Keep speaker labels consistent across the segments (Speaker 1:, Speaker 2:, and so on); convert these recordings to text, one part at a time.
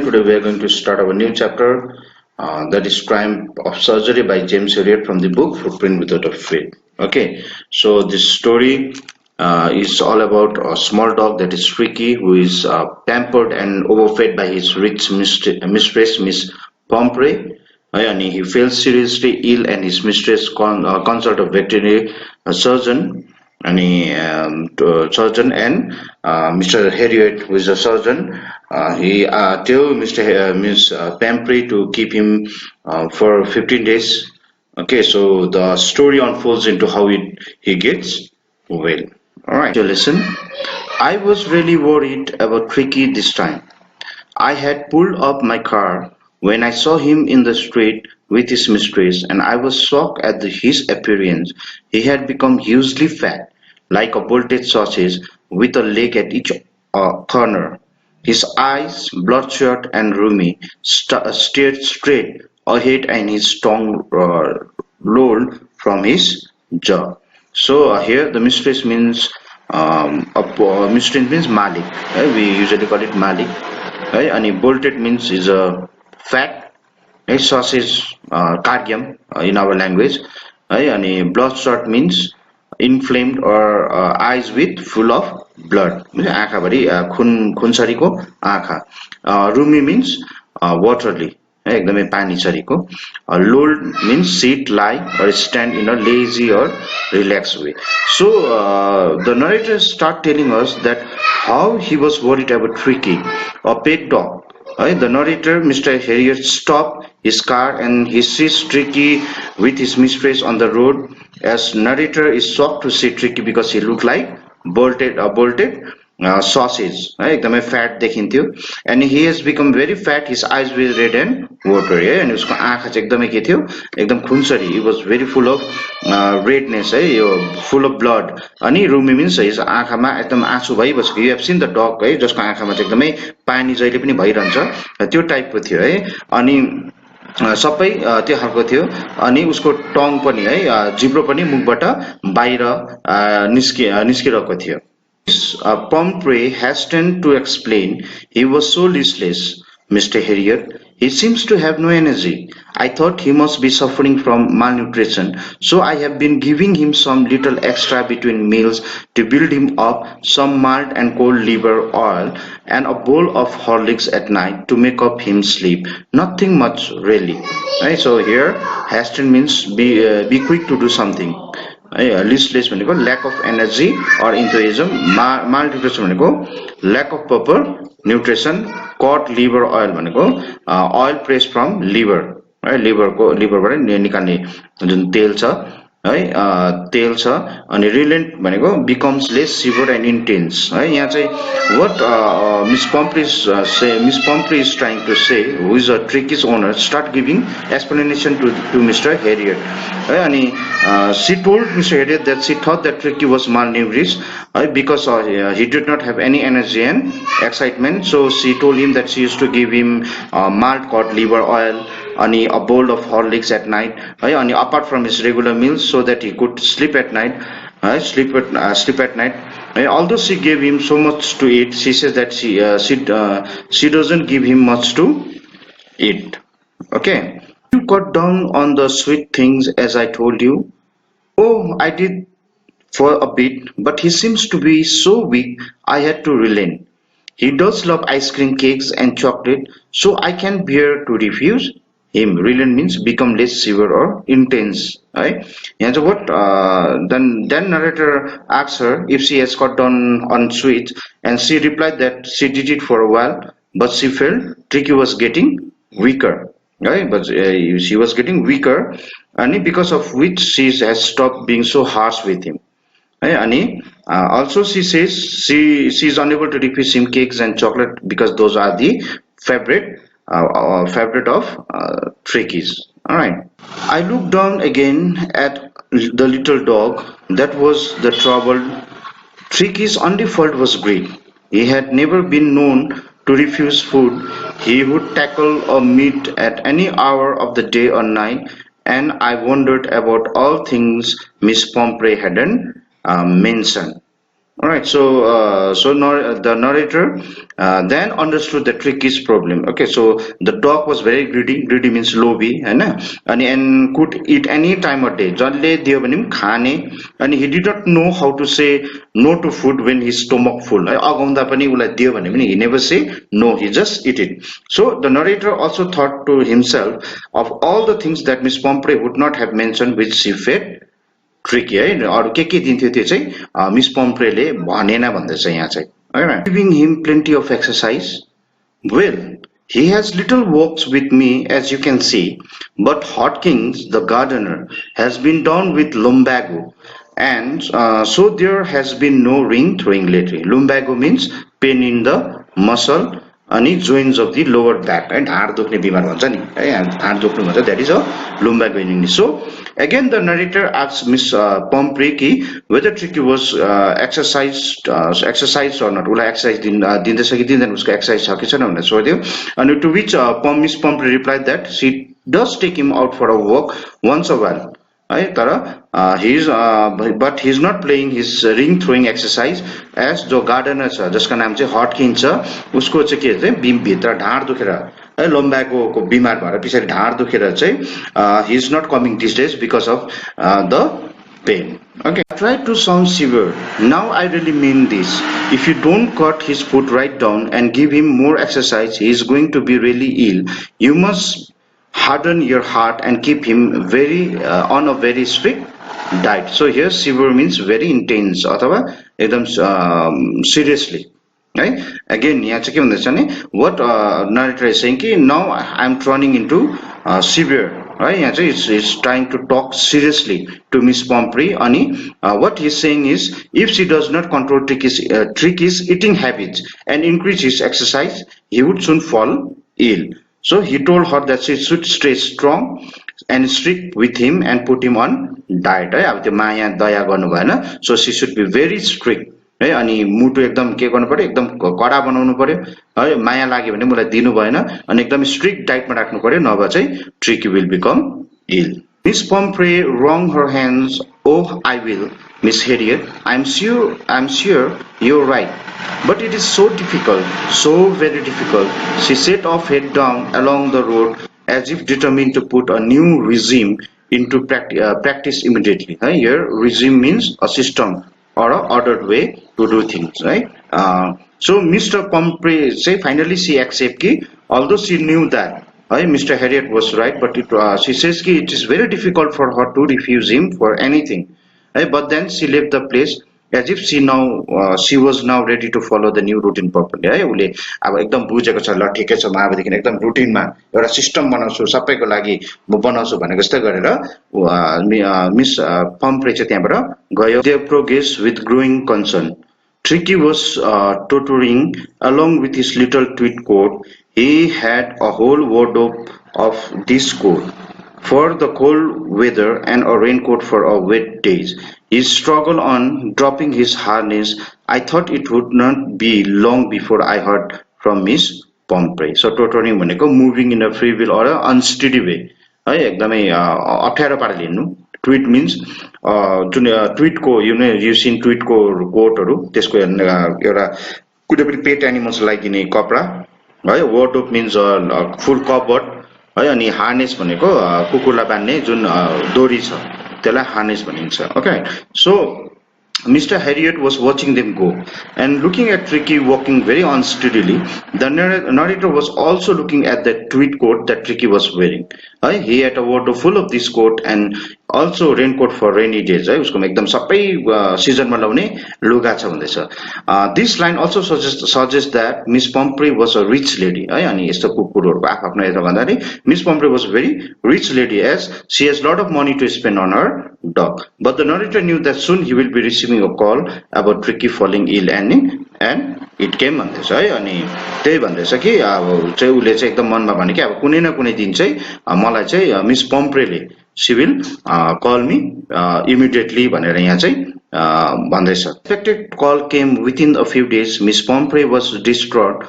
Speaker 1: Today we are going to start our new chapter, that is Triumph of Surgery by James Herriot from the book Footprint Without a Faith. Okay, so this story is all about a small dog that is Tricky, who is pampered and overfed by his rich mistress, Miss Pomfrey. And he feels seriously ill, and his mistress consult a veterinary surgeon surgeon and Mr. Harriet, who is a surgeon, he tell Miss Pampri to keep him for 15 days. Okay, so the story unfolds into how he gets well. All right, so listen. I was really worried about Tricky this time. I had pulled up my car when I saw him in the street with his mistress, and I was shocked at his appearance. He had become hugely fat, like a bolted sausage, with a leg at each corner. His eyes, bloodshot and rheumy, stared straight ahead, and his tongue rolled from his jaw. So here the mistress means mistress means Malik. We usually call it Malik. Right? And bolted means is a fat sausage cardium in our language. Right? And bloodshot means inflamed or eyes with full of blood. आँखाभरि खुन छरीको आँखा. Rumi means watery. एकदमै पानी छरीको. Lulled means sit, lie or stand in a lazy or relaxed way. So the narrator start telling us that how he was worried about Tricky, a pet dog. The narrator, Mr. Harriet, stopped his car and he sees Tricky with his mistress on the road. As narrator is shocked to see Tricky because he looked like bolted sausage, एकदमै fat देखिन्थ्यो. And he has become very fat. His eyes were red and watery, and उसको आँखा चाहिँ एकदमै के थियो, एकदम खुनसरी. He was very full of redness, यो full of blood. अनि रुमी means his आँखामा एकदम आँसु भइबसेको. You have seen the dog, जसको आँखामा चाहिँ एकदमै पानी जहिले पनि भइरहन्छ, त्यो टाइपको थियो है. अनि सबै त्यो खालको थियो. अनि उसको टङ पनि जिब्रो पनि मुखबाट बाहिर निस्किरहेको थियो. Pomfrey hastened to explain. He was so listless, Mr. Harriet. He seems to have no energy. I thought he must be suffering from malnutrition, so I have been giving him some little extra between meals to build him up, some malt and cold liver oil, and a bowl of Horlicks at night to make up him sleep. Nothing much, really. Right? So here, hasten means be quick to do something. Listless भनेको lack of energy or enthusiasm. Malnutrition भनेको lack of proper nutrition. Cod liver oil भनेको oil pressed from liver, है. लिभरबाट निकाल्ने जुन तेल छ है, तेल छ. अनि रिलेन्ट भनेको becomes less severe and intense, है. यहाँ चाहिँ what Miss Pomfrey is trying to say, who is a Tricky's owner, start giving explanation to Mr. Harriet, है. अनि she told Mr. Harriet that she thought that Tricky was malnourished because he did not have any energy and excitement. So she told him that she used to give him malt cod liver oil, and a bowl of Horlicks at night, and apart from his regular meals, so that he could sleep at night. Sleep at night. Although she gave him so much to eat, she says that she doesn't give him much to eat. Okay. You cut down on the sweet things as I told you. Oh, I did for a bit, but he seems to be so weak I had to relent. He does love ice cream, cakes and chocolate, so I can bear to refuse him. Relent means become less severe or intense. Right? And so what then narrator asks her if she has cut down on sweets, and she replied that she did it for a while, but she felt Tricky was getting weaker. Right? But she was getting weaker, and because of which she has stopped being so harsh with him. And also she says she is unable to refuse him cakes and chocolate because those are the favorite of Tricky's. All right. I looked down again at the little dog. That was the trouble. Tricky's only fault was greed. He had never been known to refuse food. He would tackle a meat at any hour of the day or night, and I wondered about all things Miss Pomfrey hadn't mentioned. All right, so the narrator then understood the Tricky's problem. Okay, so the dog was very greedy. Greedy means loभी, है ना? And could eat any time of day. जसले दियो भने पनि खाने, and he did not know how to say no to food when his stomach full. है अगाउँदा पनि उसलाई दियो भने पनि he never say no. He just eat it. So the narrator also thought to himself of all the things that Miss Pomfrey would not have mentioned, which she fed tricky है अरू के दिन्थ्यो त्यो चाहिँ मिस पम्फ्रेले भनेन भन्दैछ यहाँ चाहिँ हैन giving him plenty of exercise well he has little works with me as you can see but Hawkins the gardener has been down with lumbago and so there has been no ring throwing lately lumbago means pain in the muscle अनि joints of the lower back and ढाड दुख्ने बिमार भन्छ नि है ढाड दुख्नु भन्छ that is a lumbago in English. So again the narrator asks Miss Pomfrey कि whether Tricky was exercised or not उसलाई exercise दिँदैछ कि दिँदैन उसको exercise छ कि छैन भनेर सोध्यो अनि to which Miss Pomfrey replied that she does take him out for a walk once a while है तर but he is not playing his ring throwing exercise as जो गार्डनर छ जसको नाम चाहिँ हटकिन्स छ उसको चाहिँ के चाहिँ बिम भित्र ढाड दुखेर है लम्बाको को बिमार भएर पछाडी ढाड दुखेर चाहिँ he is not coming these days because of the pain. Okay, I tried to sound severe. Now I really mean this. If you don't cut his foot right down and give him more exercise, he is going to be really ill. You must harden your heart and keep him on a very strict diet. So here severe means very intense अथवा एकदम seriously. Right? Again, यहाँ चाहिँ के भन्दैछ भने what narrator is saying कि now I am turning into severe. Right? यहाँ चाहिँ is trying to talk seriously to Miss Pomfrey अनि what he is saying is if she does not control Tricky's eating habits and increase his exercise, he would soon fall ill. So he told her that she should stay strong and strict with him and put him on diet. है अब त्यो माया दया गर्नु भएन so she should be very strict है अनि मुटु एकदम के गर्नु पर्यो एकदम कडा बनाउनु पर्यो है माया लाग्यो भने मलाई दिनु भएन अनि एकदम स्ट्रिक्ट डाइटमा राख्नु पर्यो नभए चाहिँ Tricky will become ill. Miss Pomfrey wrung her hands. Oh, I will, Miss Harriet. I'm sure you're right. But it is so difficult, so very difficult. She set off head down along the road as if determined to put a new regime into practice immediately. Here, regime means a system or a ordered way to do things, right? So Mr. Pomfrey say finally she accept ki, although she knew that Mr. Harriet was right, but she says ki it is very difficult for her to refuse him for anything. But then she left the place as if she was now ready to follow the new routine properly. है उसले अब एकदम बुझेको छ ल ठिकै छ म अबदेखि एकदम रुटिनमा एउटा सिस्टम बनाउँछु सबैको लागि म बनाउँछु भनेको जस्तै गरेर मिस पम्फ्रे चाहिँ त्यहाँबाट गयो. Their progress with growing concern. Tricky was tottering along with his little tweed coat. He had a whole wardrobe of this coat for the cold weather and a raincoat for a wet days. He struggled on, dropping his harness. I thought it would not be long before I heard from Miss Pomfrey. So tottering भनेको moving in a free will or a unsteady way. है एकदमै अप्ठ्यारो पाराले हिँड्नु. Tweed means जुन tweed को you seen tweed को कोटहरु त्यसको एउटा कुनै पनि पेट एनिमल्सलाई दिने कपडा है. Wardrobe means full cupboard है अनि हार्नेस भनेको कुकुरलाई बान्ने जुन डोरी छ त्यसलाई हार्नेस भनिन्छ. Okay, so Mr. Harriet was watching them go and looking at Tricky walking very unsteadily. The narrator was also looking at the tweed coat that Tricky was wearing. He had a wardrobe full of this coat and also raincoat for rainy days. उसको एकदम सबै सिजनमा लाउने लुगा छ भन्दैछ. This line also suggests that Miss Pomfrey was a rich lady. अनि यस्तो कुकुरहरुको आफ्नो हेरेर भन्दाखेरि Miss Pomfrey was a very rich lady as she has a lot of money to spend on her dog. But the narrator knew that soon he will be receiving a call about Tricky falling ill and it came भन्दैछ है अनि त्यही भन्दैछ कि अब चाहिँ उले चाहिँ एकदम मनमा भने कि अब कुनै न कुनै दिन चाहिँ मलाई चाहिँ miss पम्फ्रेले she will call me immediately भनेर यहाँ चाहिँ भन्दैछ. Expected call came within a few days. Miss Pomfrey was distraught.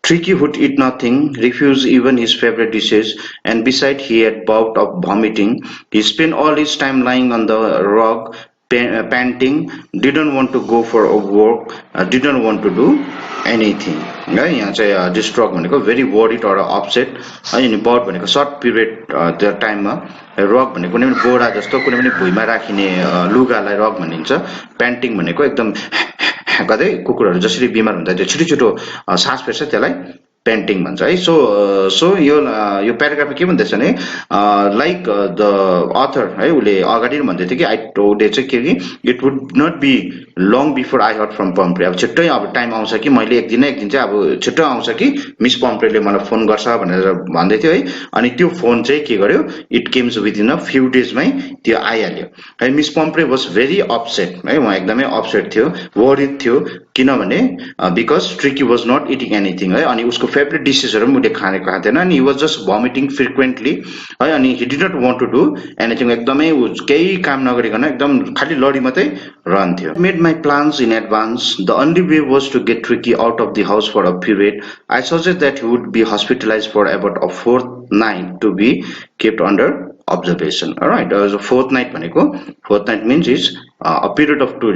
Speaker 1: Tricky would eat nothing, refuse even his favorite dishes, and besides he had bout of vomiting. He spent all his time lying on the rug panting, didn't want to go for a walk, didn't want to do anything. है यहाँ चाहिँ destruct भनेको very worried or upset है अनि bird भनेको short period त्यो टाइममा rock भनेको कुनै पनि बोरा जस्तो कुनै पनि भुइँमा राखिने लुगालाई रक भनिन्छ प्यान्टिङ भनेको एकदम गर्दै कुकुरहरू जसरी बिमार हुँदा त्यो छिटो छिटो सास फेर्छ त्यसलाई पेन्टिङ भन्छ है सो यो प्याराग्राफमा के भन्दैछ भने लाइक द अथर है उसले अगाडि भन्दै थियो कि उसले चाहिँ के it would not be long before I heard from Pumphrey अब छिट्टै अब टाइम आउँछ कि मैले एक दिन चाहिँ अब छिट्टो आउँछ कि मिस पम्प्रेले मलाई फोन गर्छ भनेर भन्दै थियो है अनि त्यो फोन चाहिँ के गर्यो it comes within a few डेजमै त्यो आइहाल्यो है miss Pumphrey was very upset है उहाँ एकदमै अपसेट थियो वरिड थियो किनभने because Tricki was not eating anything है अनि उसको फेभरेट डिसेसहरू पनि उसले खाएको थिएन अनि he was just vomiting frequently है अनि he did not want to do anything एकदमै केही काम नगरिकन एकदम खालि लडी मात्रै रहन्थ्यो made my plans in advance the only way was to get Tricki out of the house for a period I suggest that he would be hospitalise for about a fortnight to be kept under observation. Alright, so fortnight भनेको fortnight means is a period of 2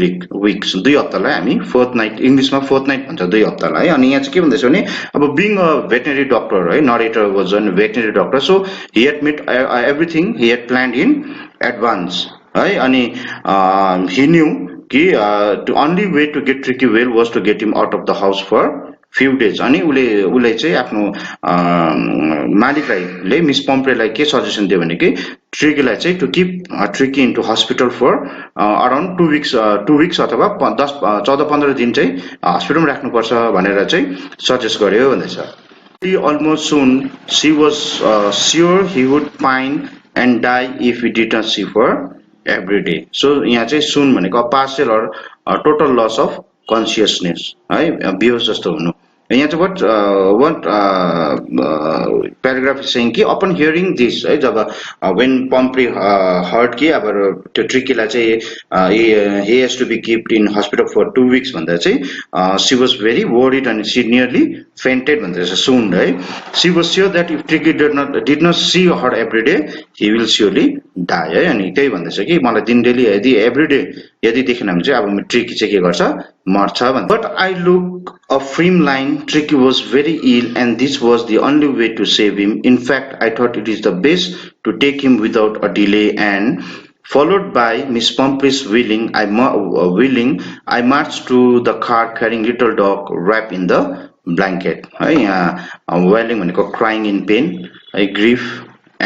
Speaker 1: weeks. 2 हप्तालाई हामी fortnight इंग्लिशमा fortnight भन्छ 2 हप्तालाई अनि यहाँ चाहिँ के भन्दैछ भने अब being a veterinary doctor है narrator was a veterinary doctor so he had made everything he had planned in advance है अनि he knew कि the only way to get Tricky well was to get him out of the house for few days अनि उले चाहिँ आफ्नो मालिकलाई miss पम्प्रेलाई के suggestion दियो भने कि ट्रिकीलाई चाहिँ to keep Tricki into hospital for around 2 weeks अथवा 14-15 दिन चाहिँ हस्पिटलमा राख्नुपर्छ भनेर चाहिँ सजेस्ट गर्यो भन्दैछ almost soon she was sure he would pine and die if he did not see for every day so यहाँ चाहिँ soon भनेको partial or total loss of consciousness है बेहोस जस्तो हुनु यहाँ चाहिँ what paragraph is saying कि upon hearing this है जब when Pomfrey heard कि अब त्यो ट्रिकीलाई चाहिँ he has to be kept in hospital for 2 weeks भन्दा चाहिँ she was very worried and she nearly fainted भन्दैछ soon है she was sure that if Tricky did not see her every day he will surely die है अनि त्यही भन्दैछ कि मलाई दिन डेली यदि every day यदि देखेन भने चाहिँ अब ट्रिकी चाहिँ के गर्छ मर्छ भन्छ but I look a film line Tricky was very ill and this was the only way to save him in fact I thought it is the best to take him without a delay and followed by Miss Pomfrey's willing I marched to the car carrying little dog wrapped in the blanket है यहाँ wailing भनेको crying in pain है grief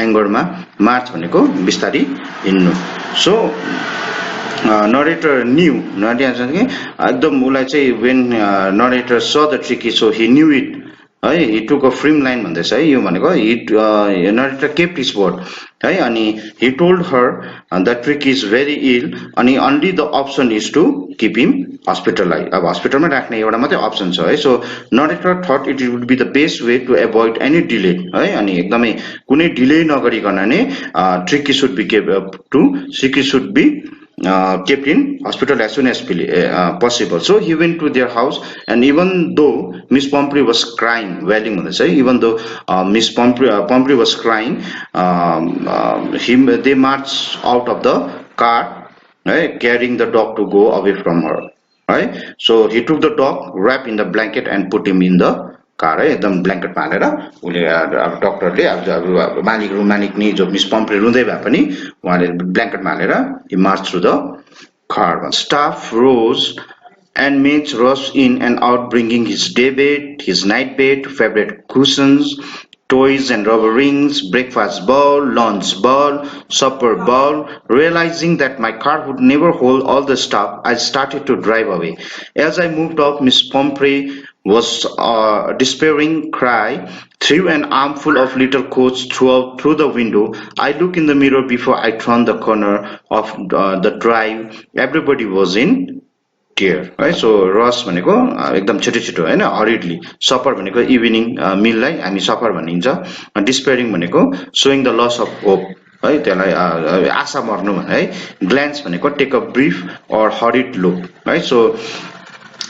Speaker 1: anger मा march भनेको बिस्तारी हिँड्नु so narrator knew एकदम उलाई चाहिँ when narrator saw the Tricky so he knew it है he took a film line भन्दैछ है यो भनेको narrator kept his word है अनि he told her that Tricky is very ill अनि only the option is to keep him hospitalized अब हस्पिटलमा राख्ने एउटा मात्रै अप्सन छ है so narrator thought it would be the best way to avoid any delay है अनि एकदमै कुनै डिले नगरिकन नै Tricky should be kept in hospital as soon as possible. So he went to their house and even though Miss Pomfrey was crying, wailing on the side, even though Miss Pomfrey was crying, they marched out of the car, right, carrying the dog to go away from her. Right? So he took the dog, wrapped in the blanket and put him in the car है एकदम blanket बालेर उले अब डाक्टरले अब मालिक नि जो मिस पम्फ्रे रुँदै भए पनि उहाँले ब्ल्याङ्केट बालेर he marched through the car staff rose and maids rushed in and out bringing his day bed his night bed favorite cushions toys and rubber rings, breakfast bowl, lunch bowl, supper bowl. Realizing that my car would never hold all the stuff, I started to drive away. As I moved off, Miss Pomfrey was despairing cry, threw an armful of little coats through the window. I looked in the mirror before I turned the corner of the drive. Everybody was in tear, right? So Ross भनेको एकदम छिटो हैन hurriedly supper भनेको evening मिललाई हामी supper भनिन्छ despairing भनेको showing the loss of hope है त्यसलाई आशा मर्नु भने है glance भनेको take a brief or hurried look right so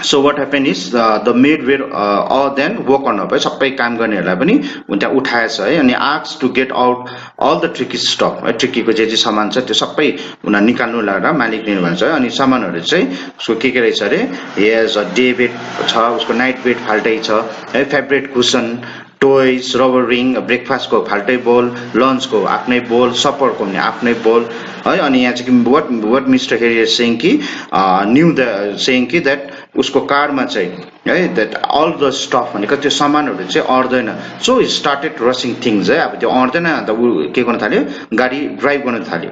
Speaker 1: So what happened is the maid were all then woken up है सबै काम गर्नेहरूलाई पनि त्यहाँ उठाएछ है अनि asked to get out all the tricky stuff है ट्रिकीको जे जे सामान छ त्यो सबै उनीहरू निकाल्नु भनेर मालिकले भन्छ है अनि सामानहरू चाहिँ उसको के रहेछ अरे हेज डे बेड छ उसको नाइट बेड फाल्टै छ है फेभरेट कुसन टोयज रबर रिङ ब्रेकफास्टको फाल्टै बोल लन्चको आफ्नै बोल सपरको पनि आफ्नै बोल है अनि यहाँ चाहिँ what मिस्टर हेरी इज सेइङ कि न्यू द सेइङ कि दैट उसको कारमा चाहिँ है दैट अल द स्टफ भनेको त्यो सामानहरू चाहिँ अड्दैन so he started rushing things है अब त्यो अड्दैन अन्त ऊ के गर्न थाल्यो गाडी ड्राइभ गर्न थाल्यो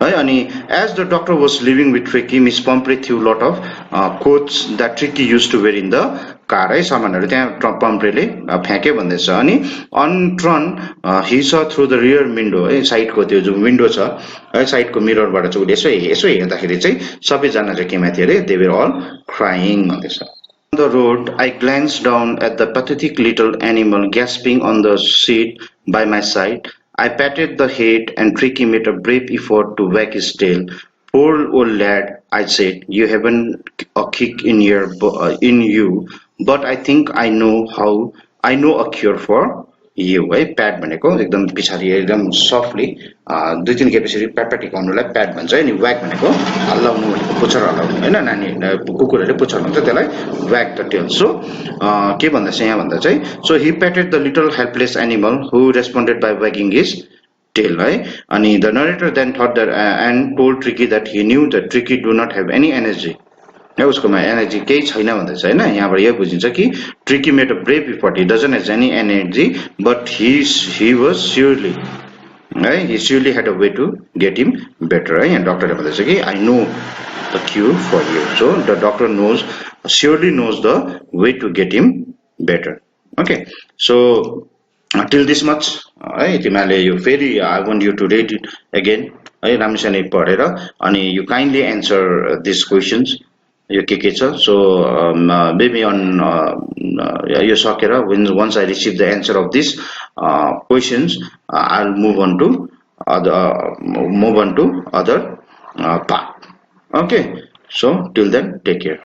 Speaker 1: है अनि as the doctor was leaving with Tricki miss Pumphrey threw lot of coats that Tricki use to wear in the car है सामानहरू त्यहाँ पम्प्रेले फ्याँक्यो भन्दैछ अनि on turn he saw through the rear window है साइडको त्यो जुन विन्डो छ है साइडको मिररबाट चाहिँ उसले यसो हेर्दाखेरि चाहिँ सबैजना चाहिँ केमा थियो अरे दे वर अल क्राइङ भन्दैछ On the road, I glanced down at the pathetic little animal gasping on the seat by my side. I patted the head and Tricky made a brave effort to wag his tail. Poor old lad, I said, you haven't a kick in you, but I think I know a cure for you है pad भनेको एकदम पछाडि एकदम softly दुई तीन खेप प्याट हिर्काउनुलाई pad भन्छ अनि व्याक भनेको हल्लाउनु भनेको पुच्छर हल्लाउनु हैन नानी कुकुरहरूले पुच्छर भन्छ त्यसलाई व्याक द टेल सो के भन्दैछ यहाँ भन्दा चाहिँ so he patted the little helpless animal who responded by wagging his tail है अनि the narrator then thought that and told Tricky that he knew that Tricky do not have any energy है उसकोमा energy केही छैन भन्दैछ हैन यहाँबाट यो बुझिन्छ कि Tricky made a brave effort he doesn't have any energy but he was surely है he surely had a way to get him better है यहाँ डाक्टरले भन्दैछ कि I know the cure for you so the doctor surely knows the way to get him better okay so till this much है तिमीले यो फेरि I want you to read it again है राम्रोसँग पढेर अनि you kindly answer these questions यो के छ so maybe on यो सकेर once I receive the answer of these questions I'll move on to other part okay so till then take care